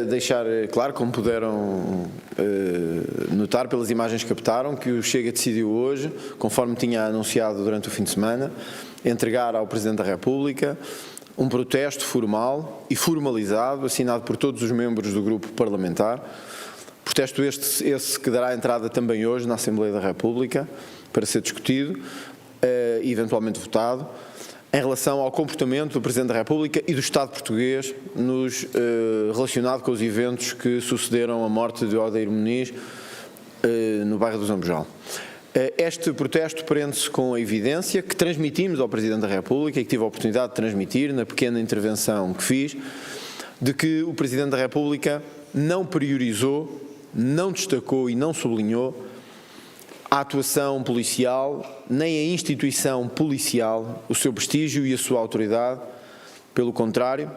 Deixar claro, como puderam notar pelas imagens que captaram, que o Chega decidiu hoje, conforme tinha anunciado durante o fim de semana, entregar ao Presidente da República um protesto formal e formalizado, assinado por todos os membros do grupo parlamentar. Protesto esse que dará entrada também hoje na Assembleia da República para ser discutido e eventualmente votado, em relação ao comportamento do Presidente da República e do Estado português relacionado com os eventos que sucederam a morte de Odair Muniz no bairro do Zambojal. Este protesto prende-se com a evidência que transmitimos ao Presidente da República e que tive a oportunidade de transmitir na pequena intervenção que fiz, de que o Presidente da República não priorizou, não destacou e não sublinhou a atuação policial, nem a instituição policial, o seu prestígio e a sua autoridade. Pelo contrário,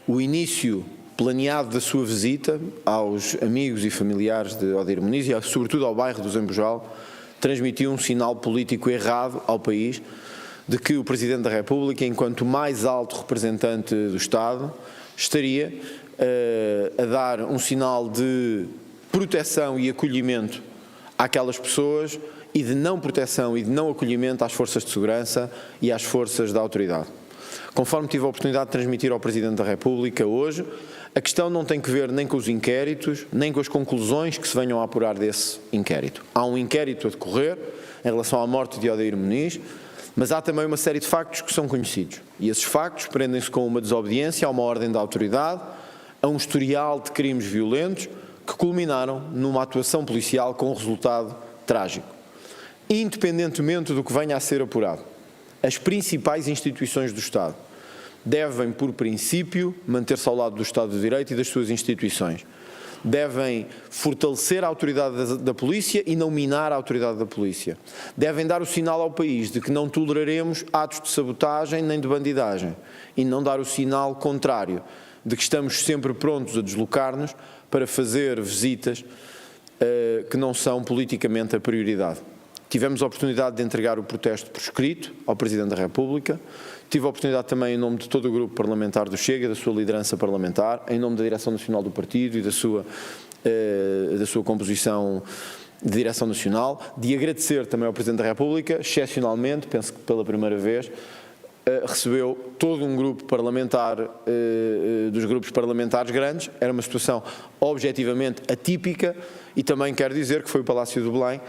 o início planeado da sua visita aos amigos e familiares de Odair Muniz e sobretudo ao bairro do Zambojal transmitiu um sinal político errado ao país de que o Presidente da República, enquanto mais alto representante do Estado, estaria a dar um sinal de proteção e acolhimento àquelas pessoas e de não proteção e de não acolhimento às forças de segurança e às forças da autoridade. Conforme tive a oportunidade de transmitir ao Presidente da República hoje, a questão não tem que ver nem com os inquéritos, nem com as conclusões que se venham a apurar desse inquérito. Há um inquérito a decorrer em relação à morte de Odair Muniz, mas há também uma série de factos que são conhecidos. E esses factos prendem-se com uma desobediência a uma ordem da autoridade, a um historial de crimes violentos, que culminaram numa atuação policial com um resultado trágico. Independentemente do que venha a ser apurado, as principais instituições do Estado devem, por princípio, manter-se ao lado do Estado de Direito e das suas instituições. Devem fortalecer a autoridade da polícia e não minar a autoridade da polícia. Devem dar o sinal ao país de que não toleraremos atos de sabotagem nem de bandidagem e não dar o sinal contrário, de que estamos sempre prontos a deslocar-nos para fazer visitas que não são politicamente a prioridade. Tivemos a oportunidade de entregar o protesto por escrito ao Presidente da República, tive a oportunidade também, em nome de todo o grupo parlamentar do Chega, da sua liderança parlamentar, em nome da Direção Nacional do Partido e da sua composição de Direção Nacional, de agradecer também ao Presidente da República, excepcionalmente, penso que pela primeira vez, recebeu todo um grupo parlamentar, dos grupos parlamentares grandes. Era uma situação objetivamente atípica e também quero dizer que foi o Palácio do Belém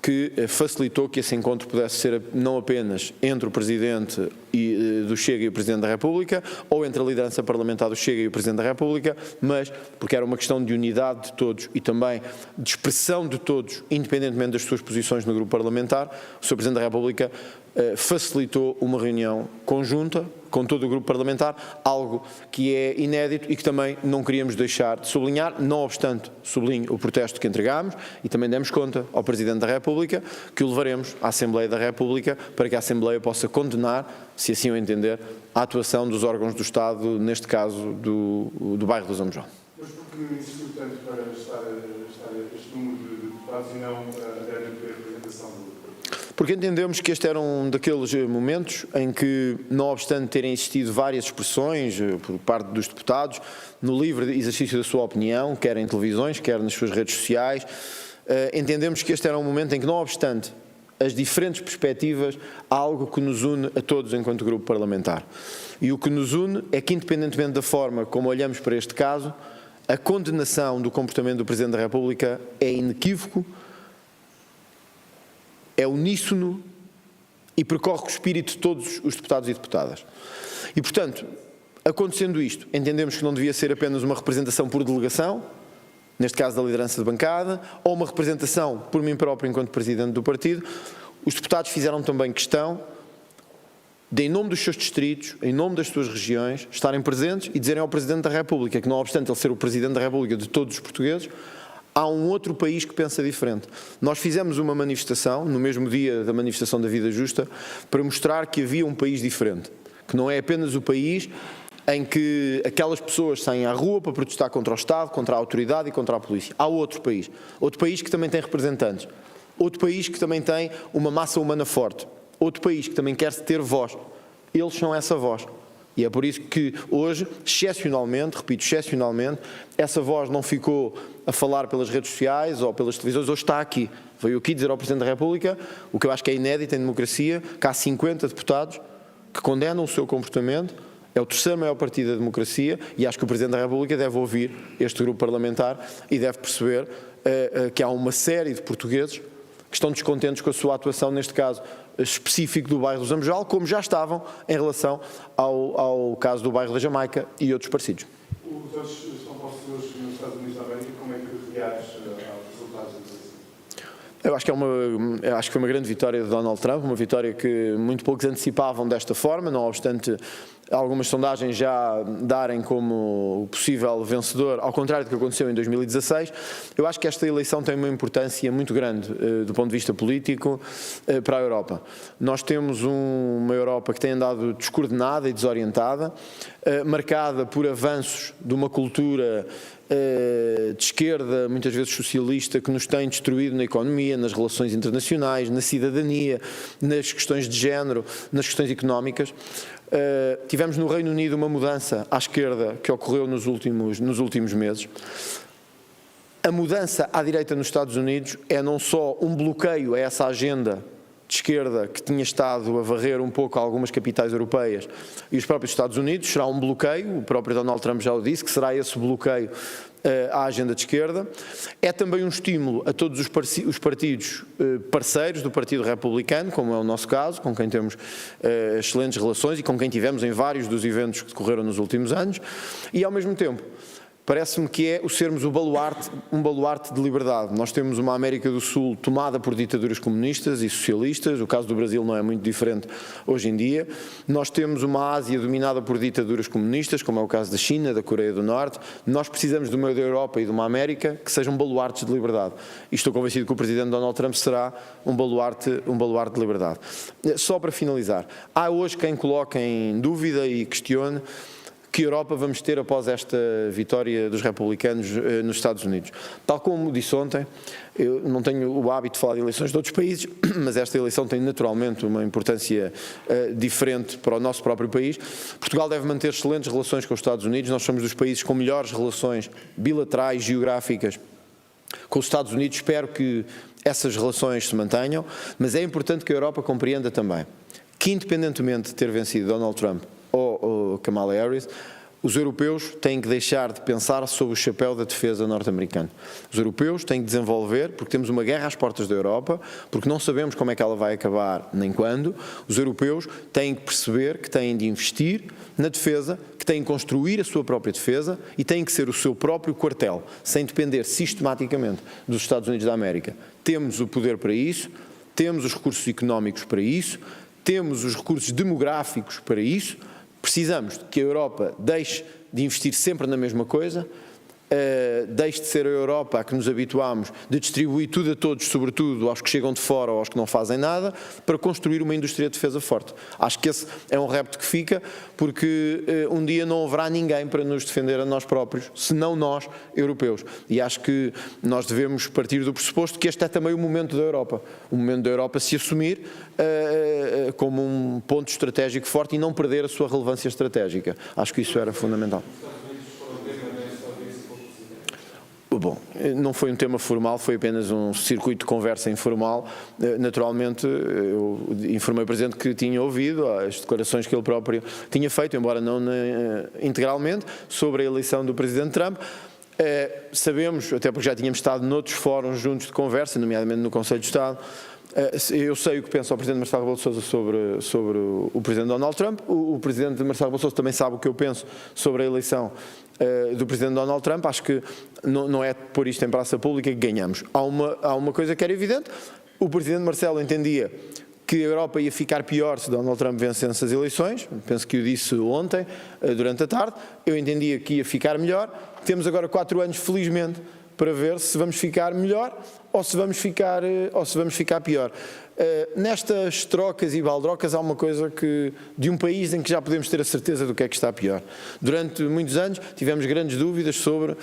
que facilitou que esse encontro pudesse ser não apenas entre o Presidente do Chega e o Presidente da República, ou entre a liderança parlamentar do Chega e o Presidente da República, mas porque era uma questão de unidade de todos e também de expressão de todos, independentemente das suas posições no grupo parlamentar. O Sr. Presidente da República facilitou uma reunião conjunta com todo o grupo parlamentar, algo que é inédito e que também não queríamos deixar de sublinhar, não obstante, sublinho o protesto que entregámos e também demos conta ao Presidente da República que o levaremos à Assembleia da República para que a Assembleia possa condenar, se assim o entender, a atuação dos órgãos do Estado, neste caso do bairro do Zambojal. Mas por que insistiu tanto para estar este número de deputados e não a representação do... Porque entendemos que este era um daqueles momentos em que, não obstante terem existido várias expressões por parte dos deputados, no livre exercício da sua opinião, quer em televisões, quer nas suas redes sociais, entendemos que este era um momento em que, não obstante as diferentes perspectivas, há algo que nos une a todos enquanto grupo parlamentar. E o que nos une é que, independentemente da forma como olhamos para este caso, a condenação do comportamento do Presidente da República é inequívoco, é uníssono e percorre o espírito de todos os deputados e deputadas. E, portanto, acontecendo isto, entendemos que não devia ser apenas uma representação por delegação, neste caso da liderança de bancada, ou uma representação por mim próprio enquanto Presidente do partido. Os deputados fizeram também questão de, em nome dos seus distritos, em nome das suas regiões, estarem presentes e dizerem ao Presidente da República que, não obstante ele ser o Presidente da República de todos os portugueses, há um outro país que pensa diferente. Nós fizemos uma manifestação, no mesmo dia da manifestação da Vida Justa, para mostrar que havia um país diferente, que não é apenas o país em que aquelas pessoas saem à rua para protestar contra o Estado, contra a autoridade e contra a polícia. Há outro país que também tem representantes, outro país que também tem uma massa humana forte, outro país que também quer ter voz. Eles são essa voz. E é por isso que hoje, excepcionalmente, repito, excepcionalmente, essa voz não ficou a falar pelas redes sociais ou pelas televisões, hoje está aqui. Veio aqui dizer ao Presidente da República, o que eu acho que é inédito em democracia, que há 50 deputados que condenam o seu comportamento. É o terceiro maior partido da democracia e acho que o Presidente da República deve ouvir este grupo parlamentar e deve perceber que há uma série de portugueses que estão descontentes com a sua atuação, neste caso específico do bairro do Zambojal, como já estavam em relação ao caso do bairro da Jamaica e outros parecidos. Os dois estão postos hoje nos Estados Unidos da América. Como é que reages aos resultados da eleição? Eu acho que foi uma grande vitória de Donald Trump, uma vitória que muito poucos antecipavam desta forma, não obstante algumas sondagens já darem como possível vencedor, ao contrário do que aconteceu em 2016. Eu acho que esta eleição tem uma importância muito grande do ponto de vista político para a Europa. Nós temos uma Europa que tem andado descoordenada e desorientada, marcada por avanços de uma cultura de esquerda, muitas vezes socialista, que nos tem destruído na economia, nas relações internacionais, na cidadania, nas questões de género, nas questões económicas. Tivemos no Reino Unido uma mudança à esquerda que ocorreu nos últimos meses. A mudança à direita nos Estados Unidos é não só um bloqueio a essa agenda de esquerda que tinha estado a varrer um pouco algumas capitais europeias e os próprios Estados Unidos, será um bloqueio, o próprio Donald Trump já o disse, que será esse bloqueio à agenda de esquerda. É também um estímulo a todos os partidos parceiros do Partido Republicano, como é o nosso caso, com quem temos excelentes relações e com quem tivemos em vários dos eventos que decorreram nos últimos anos, e ao mesmo tempo parece-me que é o sermos um baluarte de liberdade. Nós temos uma América do Sul tomada por ditaduras comunistas e socialistas, o caso do Brasil não é muito diferente hoje em dia. Nós temos uma Ásia dominada por ditaduras comunistas, como é o caso da China, da Coreia do Norte. Nós precisamos de uma Europa e de uma América que sejam baluartes de liberdade. E estou convencido que o Presidente Donald Trump será um baluarte de liberdade. Só para finalizar, há hoje quem coloque em dúvida e questione que Europa vamos ter após esta vitória dos republicanos nos Estados Unidos. Tal como disse ontem, eu não tenho o hábito de falar de eleições de outros países, mas esta eleição tem naturalmente uma importância diferente para o nosso próprio país. Portugal deve manter excelentes relações com os Estados Unidos, nós somos dos países com melhores relações bilaterais, geográficas com os Estados Unidos. Espero que essas relações se mantenham, mas é importante que a Europa compreenda também que, independentemente de ter vencido Donald Trump ou Kamala Harris, os europeus têm que deixar de pensar sobre o chapéu da defesa norte-americano. Os europeus têm que desenvolver, porque temos uma guerra às portas da Europa, porque não sabemos como é que ela vai acabar nem quando. Os europeus têm que perceber que têm de investir na defesa, que têm que construir a sua própria defesa e têm que ser o seu próprio quartel, sem depender sistematicamente dos Estados Unidos da América. Temos o poder para isso, temos os recursos económicos para isso, temos os recursos demográficos para isso. Precisamos que a Europa deixe de investir sempre na mesma coisa, deixe de ser a Europa a que nos habituámos de distribuir tudo a todos, sobretudo aos que chegam de fora ou aos que não fazem nada, para construir uma indústria de defesa forte. Acho que esse é um repto que fica, porque um dia não haverá ninguém para nos defender a nós próprios, senão nós, europeus. E acho que nós devemos partir do pressuposto que este é também o momento da Europa. O momento da Europa se assumir como um ponto estratégico forte e não perder a sua relevância estratégica. Acho que isso era fundamental. Bom, não foi um tema formal, foi apenas um circuito de conversa informal. Naturalmente, eu informei o Presidente que tinha ouvido as declarações que ele próprio tinha feito, embora não integralmente, sobre a eleição do Presidente Trump. Sabemos, até porque já tínhamos estado noutros fóruns juntos de conversa, nomeadamente no Conselho de Estado. Eu sei o que pensa o Presidente Marcelo Rebelo de Sousa sobre o Presidente Donald Trump. O Presidente Marcelo Rebelo de Sousa também sabe o que eu penso sobre a eleição do Presidente Donald Trump. Acho que não é pôr isto em praça pública que ganhamos. Há uma coisa que era evidente: o Presidente Marcelo entendia que a Europa ia ficar pior se Donald Trump vencesse as eleições. Penso que o disse ontem, durante a tarde. Eu entendia que ia ficar melhor. Temos agora 4 anos, felizmente, para ver se vamos ficar melhor ou se vamos ficar pior. Nestas trocas e baldrocas há uma coisa de um país em que já podemos ter a certeza do que é que está pior. Durante muitos anos tivemos grandes dúvidas sobre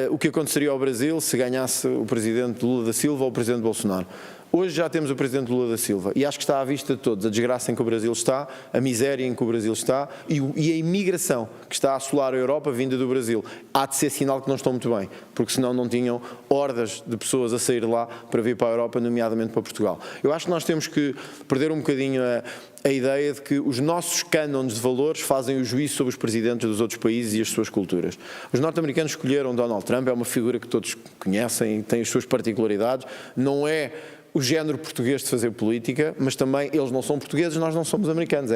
o que aconteceria ao Brasil se ganhasse o presidente Lula da Silva ou o presidente Bolsonaro. Hoje já temos o presidente Lula da Silva e acho que está à vista de todos a desgraça em que o Brasil está, a miséria em que o Brasil está e a imigração que está a assolar a Europa vinda do Brasil. Há de ser sinal que não estão muito bem, porque senão não tinham hordas de pessoas a sair lá para vir para a Europa, nomeadamente para Portugal. Eu acho que nós temos que perder um bocadinho a ideia de que os nossos cânones de valores fazem o juízo sobre os presidentes dos outros países e as suas culturas. Os norte-americanos escolheram Donald Trump, é uma figura que todos conhecem, tem as suas particularidades, não é o género português de fazer política, mas também eles não são portugueses, nós não somos americanos,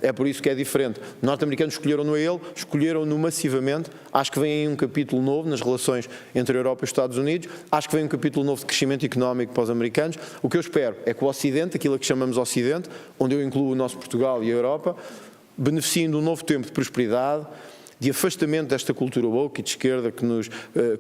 é por isso que é diferente. Os norte-americanos escolheram-no a ele, escolheram-no massivamente, acho que vem aí um capítulo novo nas relações entre a Europa e os Estados Unidos, acho que vem um capítulo novo de crescimento económico para os americanos. O que eu espero é que o Ocidente, aquilo a que chamamos Ocidente, onde eu incluo o nosso Portugal e a Europa, beneficiem de um novo tempo de prosperidade, de afastamento desta cultura woke e de esquerda que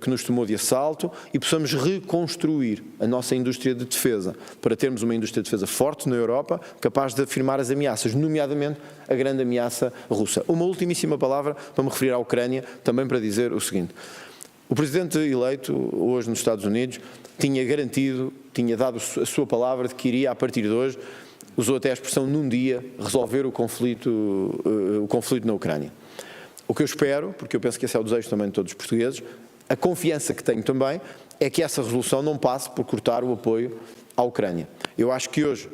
nos tomou de assalto e possamos reconstruir a nossa indústria de defesa, para termos uma indústria de defesa forte na Europa, capaz de afirmar as ameaças, nomeadamente a grande ameaça russa. Uma ultimíssima palavra para me referir à Ucrânia, também para dizer o seguinte. O presidente eleito hoje nos Estados Unidos tinha garantido, tinha dado a sua palavra de que iria, a partir de hoje, usou até a expressão num dia, resolver o conflito na Ucrânia. O que eu espero, porque eu penso que esse é o desejo também de todos os portugueses, a confiança que tenho também, é que essa resolução não passe por cortar o apoio à Ucrânia. Eu acho que hoje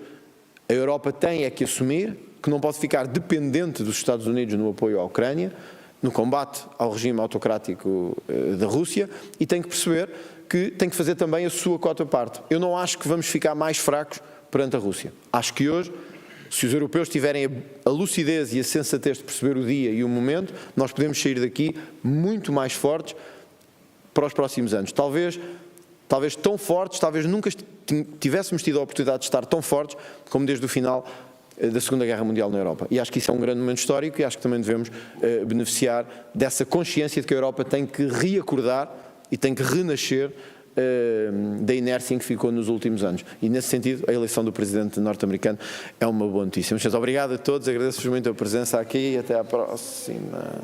a Europa tem que assumir que não pode ficar dependente dos Estados Unidos no apoio à Ucrânia, no combate ao regime autocrático da Rússia, e tem que perceber que tem que fazer também a sua cota parte. Eu não acho que vamos ficar mais fracos perante a Rússia. Acho que hoje, se os europeus tiverem a lucidez e a sensatez de perceber o dia e o momento, nós podemos sair daqui muito mais fortes para os próximos anos. Talvez tão fortes, talvez nunca tivéssemos tido a oportunidade de estar tão fortes como desde o final da Segunda Guerra Mundial na Europa. E acho que isso é um grande momento histórico e acho que também devemos beneficiar dessa consciência de que a Europa tem que reacordar e tem que renascer da inércia em que ficou nos últimos anos. E, nesse sentido, a eleição do presidente norte-americano é uma boa notícia. Mas, obrigado a todos, agradeço-vos muito a presença aqui e até à próxima.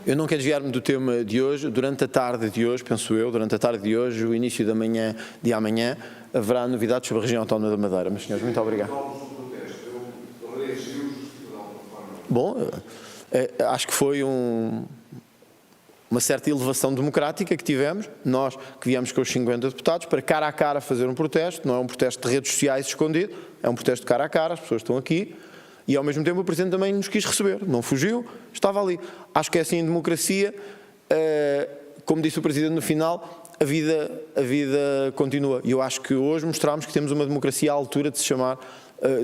Eu não quero desviar-me do tema de hoje. Durante a tarde de hoje, penso eu, o início da manhã de amanhã, haverá novidades sobre a região autónoma da Madeira. Meus senhores, muito obrigado. Bom, acho que foi uma certa elevação democrática que tivemos, nós que viemos com os 50 deputados, para cara a cara fazer um protesto, não é um protesto de redes sociais escondido, é um protesto de cara a cara, as pessoas estão aqui, e ao mesmo tempo o Presidente também nos quis receber, não fugiu, estava ali. Acho que é assim em democracia, como disse o Presidente no final, a vida continua, e eu acho que hoje mostramos que temos uma democracia à altura de se chamar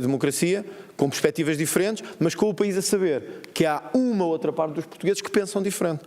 democracia, com perspectivas diferentes, mas com o país a saber que há uma outra parte dos portugueses que pensam diferente.